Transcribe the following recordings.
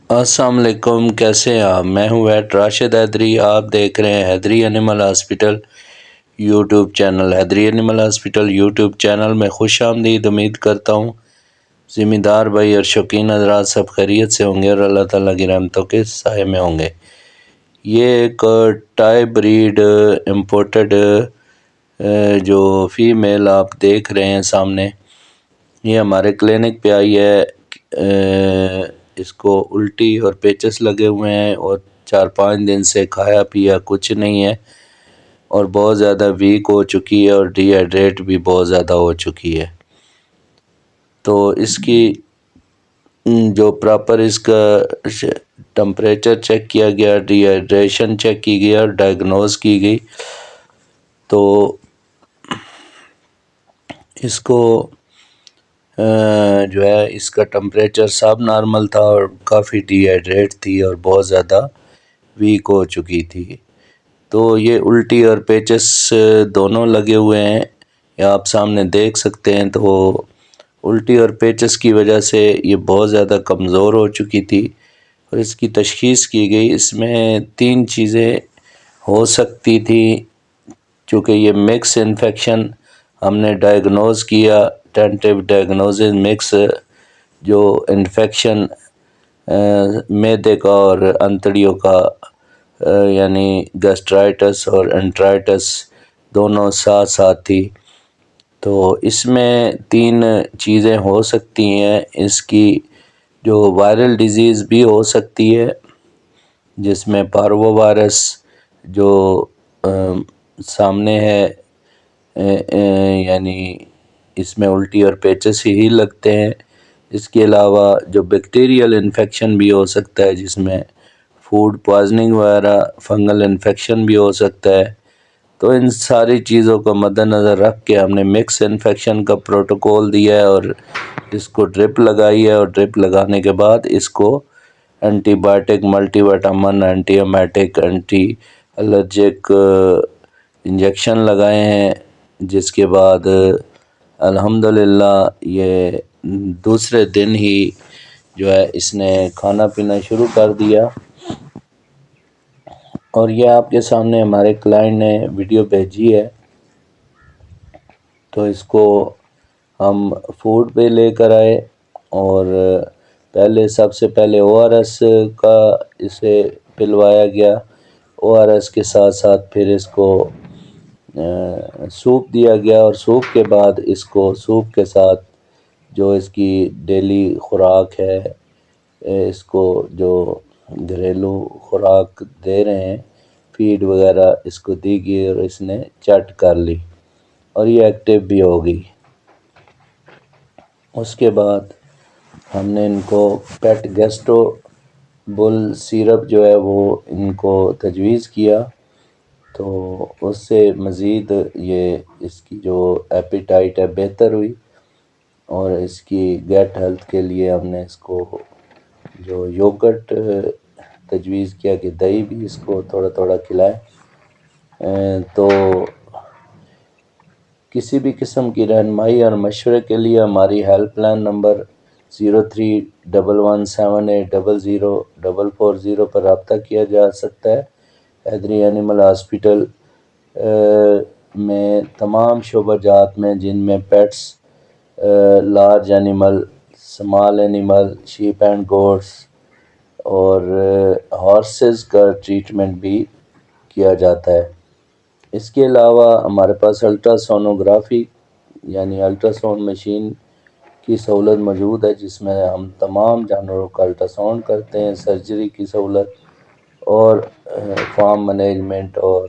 السلام علیکم، کیسے ہیں آپ؟ میں ہوں ویٹ راشد حیدری، آپ دیکھ رہے ہیں حیدری اینیمل ہاسپٹل یوٹیوب چینل۔ حیدری اینیمل ہاسپٹل یوٹیوب چینل میں خوش آمدید، امید کرتا ہوں ذمہ دار بھائی اور شوقین حضرات سب خیریت سے ہوں گے اور اللہ تعالیٰ کی رحمتوں کے سائے میں ہوں گے۔ یہ ایک ٹائی بریڈ امپورٹڈ جو فیمیل آپ دیکھ رہے ہیں سامنے، یہ ہمارے کلینک پہ آئی ہے۔ اس کو الٹی اور پیچس لگے ہوئے ہیں اور 4-5 دن سے کھایا پیا کچھ نہیں ہے اور بہت زیادہ ویک ہو چکی ہے اور ڈی ہائیڈریٹ بھی بہت زیادہ ہو چکی ہے۔ تو اس کی جو پراپر اس کا ٹمپریچر چیک کیا گیا، ڈی ہائیڈریشن چیک کی گئی اور ڈائگنوز کی گئی، تو اس کو جو ہے اس کا ٹمپریچر سب نارمل تھا اور کافی ڈی ہائیڈریٹ تھی اور بہت زیادہ ویک ہو چکی تھی۔ تو یہ الٹی اور پیچس دونوں لگے ہوئے ہیں، یہ آپ سامنے دیکھ سکتے ہیں۔ تو الٹی اور پیچس کی وجہ سے یہ بہت زیادہ کمزور ہو چکی تھی اور اس کی تشخیص کی گئی۔ اس میں 3 چیزیں ہو سکتی تھی، چونکہ یہ مکس انفیکشن ہم نے ڈائگنوز کیا، ٹینٹیو ڈائگنوزز مکس جو انفیکشن معدے کا اور انتڑیوں کا یعنی گیسٹرائٹس اور انٹرائٹس دونوں ساتھ ساتھ تھی۔ تو اس میں 3 چیزیں ہو سکتی ہیں۔ اس کی جو وائرل ڈیزیز بھی ہو سکتی ہے، جس میں پارو وائرس جو سامنے ہے، یعنی اس میں الٹی اور پیچس ہی لگتے ہیں۔ اس کے علاوہ جو بیکٹیریل انفیکشن بھی ہو سکتا ہے، جس میں فوڈ پوائزننگ وغیرہ فنگل انفیکشن بھی ہو سکتا ہے۔ تو ان ساری چیزوں کو مد نظر رکھ کے ہم نے مکس انفیکشن کا پروٹوکول دیا ہے اور اس کو ڈرپ لگائی ہے، اور ڈرپ لگانے کے بعد اس کو antibiotic, multivitamin, antiemetic, anti allergic injection لگائے ہیں، جس کے بعد الحمدللہ یہ دوسرے دن ہی جو ہے اس نے کھانا پینا شروع کر دیا۔ اور یہ آپ کے سامنے ہمارے کلائنٹ نے ویڈیو بھیجی ہے۔ تو اس کو ہم فوڈ پہ لے کر آئے اور سب سے پہلے او آر ایس کا اسے پلوایا گیا، او آر ایس کے ساتھ ساتھ پھر اس کو سوپ دیا گیا، اور سوپ کے بعد اس کو سوپ کے ساتھ جو اس کی ڈیلی خوراک ہے، اس کو جو گھریلو خوراک دے رہے ہیں، فیڈ وغیرہ اس کو دی گئی اور اس نے چٹ کر لی اور یہ ایکٹیو بھی ہو گئی۔ اس کے بعد ہم نے ان کو پیٹ گیسٹو بل سیرپ جو ہے وہ ان کو تجویز کیا، تو اس سے مزید یہ اس کی جو ایپیٹائٹ ہے بہتر ہوئی، اور اس کی گیٹ ہیلتھ کے لیے ہم نے اس کو جو یوگرٹ تجویز کیا کہ دہی بھی اس کو تھوڑا تھوڑا کھلائیں۔ تو کسی بھی قسم کی رہنمائی اور مشورے کے لیے ہماری ہیلپ لائن نمبر 0311780040 پر رابطہ کیا جا سکتا ہے۔ حیدری اینیمل ہاسپٹل میں تمام شعبہ جات میں، جن میں pets, large animal, small animal, shape and goats اور ہارسز کا ٹریٹمنٹ بھی کیا جاتا ہے۔ اس کے علاوہ ہمارے پاس الٹرا سونوگرافی یعنی الٹرا ساؤنڈ مشین کی سہولت موجود ہے، جس میں ہم تمام جانوروں کا الٹرا ساؤنڈ کرتے ہیں، سرجری کی سہولت اور فارم مینجمنٹ اور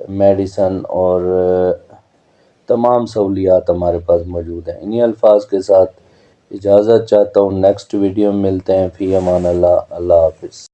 میڈیسن اور تمام سہولیات ہمارے پاس موجود ہیں۔ انہی الفاظ کے ساتھ اجازت چاہتا ہوں، نیکسٹ ویڈیو میں ملتے ہیں۔ فی امان اللہ، اللہ حافظ۔